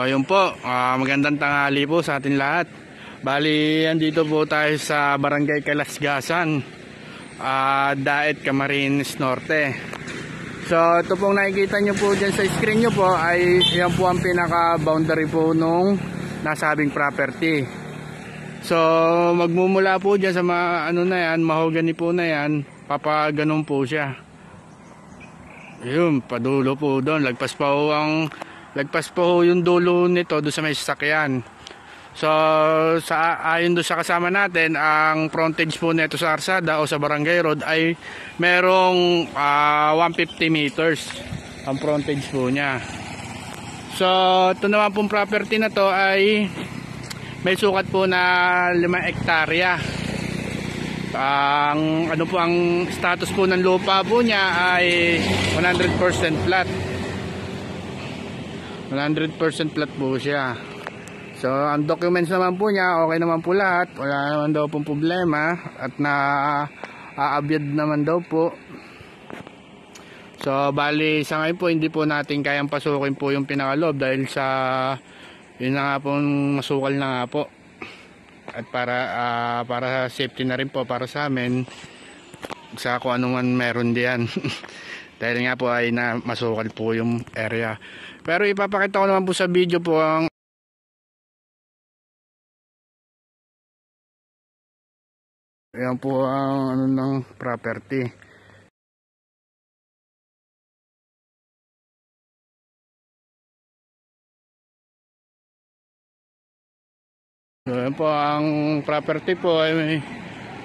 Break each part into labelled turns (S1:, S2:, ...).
S1: Ayun po, magandang tanghali po sa atin lahat. Bali, andito po tayo sa Barangay Kalasgasan, Daet, Camarines Norte. So, ito pong nakikita nyo po dyan sa screen nyo po ay yan po ang pinaka-boundary po nung nasabing property. So, magmumula po dyan sa mahogany po na yan, papaganon po siya. Ayun, padulo po doon, lagpas pa ho yung dulo nito doon sa may sasakyan. So ayon doon sa kasama natin, ang frontage po nito sa Arsada o sa Barangay Road ay merong 150 meters ang frontage po niya. So ito naman pong property na to ay may sukat po na 5 hektarya. Ang status po ng lupa po niya ay 100% flat. 100% flat po siya. So ang documents naman po niya okay naman po lahat, wala naman daw pong problema at na-aabyad naman daw po. So bali sa ngayon po hindi po natin kayang pasukin po yung pinakaloob dahil sa yun na nga pong masukal na nga po. At para safety na rin po para sa amin sa kung ano man meron diyan. Dahil nga po ay masukal po yung area. Pero ipapakita ko naman po sa video po ang yan po ang ng property. So yan po ang property po ay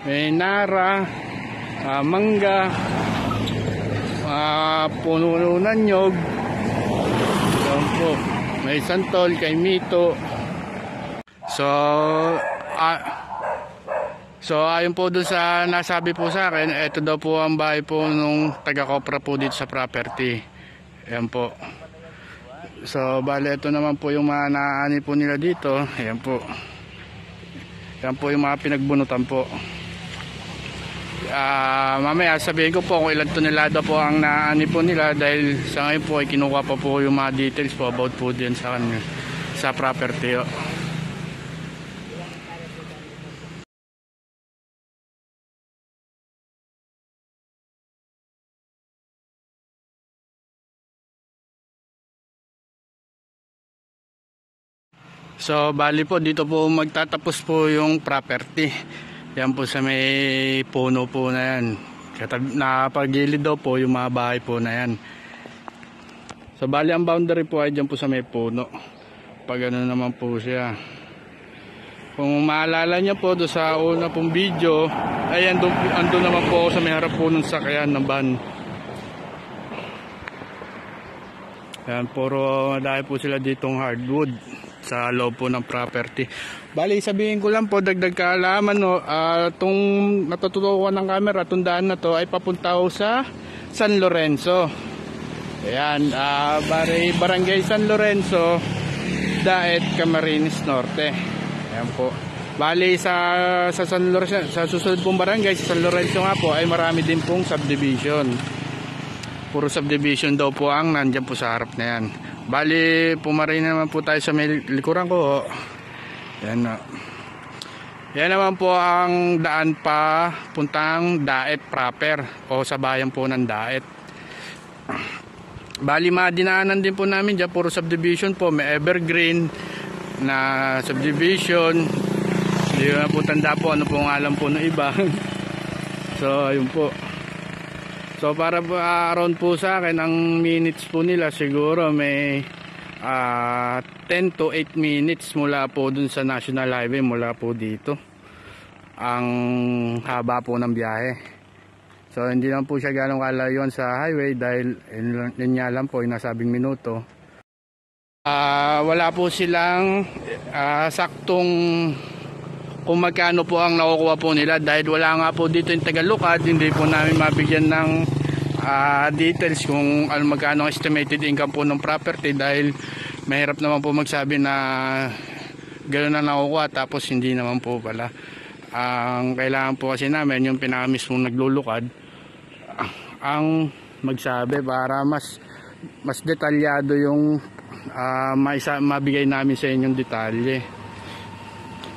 S1: may nara, mangga, puno ng nyog. Yan po, may santol, kay Mito. So ayon po dun sa nasabi po sa akin, ito daw po ang bahay po nung taga-kopra po dito sa property. Ayan po. So bale ito naman po yung mga naani po nila dito. Ayan po. Ayan po yung mga pinagbunutan po. Mamaya sabihin ko po kung ilang tonelada po ang naani po nila dahil sa ngayon po ay kinuha pa po yung mga details po about po din sa property. So bali po dito po magtatapos po yung property. Yan po sa may puno po na yan. Napagilid daw po yung mga bahay po na yan. So bali ang boundary po ay dyan po sa may puno. Pag ano naman po siya. Kung maalala niya po do sa una pong video, ay andun naman po sa may harap po ng sakyan ng van. Yan, puro dahil po sila ditong hardwood sa loob po ng property. Bali sabihin ko lang po dagdag kaalaman itong natututukan ng camera, itong daan na to ay papunta ho sa San Lorenzo. Ayan, Barangay San Lorenzo, Daet, Camarines Norte. Ayan po. Bali sa San Lorenzo, sa susunod pong barangay sa San Lorenzo nga po ay marami din pong subdivision. Puro subdivision daw po ang nandyan po sa harap na yan. Bali, pumarin naman po tayo sa may likuran ko. Yan na. Yan naman po ang daan pa puntang Daet proper o sa bayan po ng Daet. Bali, madinaanan din po namin dyan. Puro subdivision po. May evergreen na subdivision. Hindi na po tanda po ano po ang alam po ng iba. So, ayun po. So para around po sa akin ang minutes po nila siguro may 10 to 8 minutes mula po dun sa National Highway, mula po dito ang haba po ng biyahe. So hindi lang po siya ganong kalayon sa highway dahil yun nga lang po yung nasabing minuto. Wala po silang saktong kung magkano po ang nakukuha po nila, dahil wala nga po dito yung tagalukad. Hindi po namin mabigyan ng details kung ano magkano estimated income po ng property, dahil mahirap naman po magsabi na gano'n na nakukuha tapos hindi naman po pala. Ang kailangan po kasi namin yung pinaka mismong naglulukad ang magsabi para mas detalyado yung mabigay namin sa inyong detalye.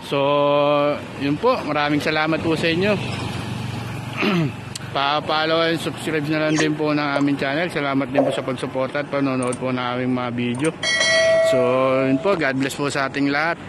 S1: So yun po, maraming salamat po sa inyo. Pa-follow and subscribe na lang din po ng aming channel. Salamat din po sa pagsuporta at panonood po ng aming mga video. So yun po, God bless po sa ating lahat.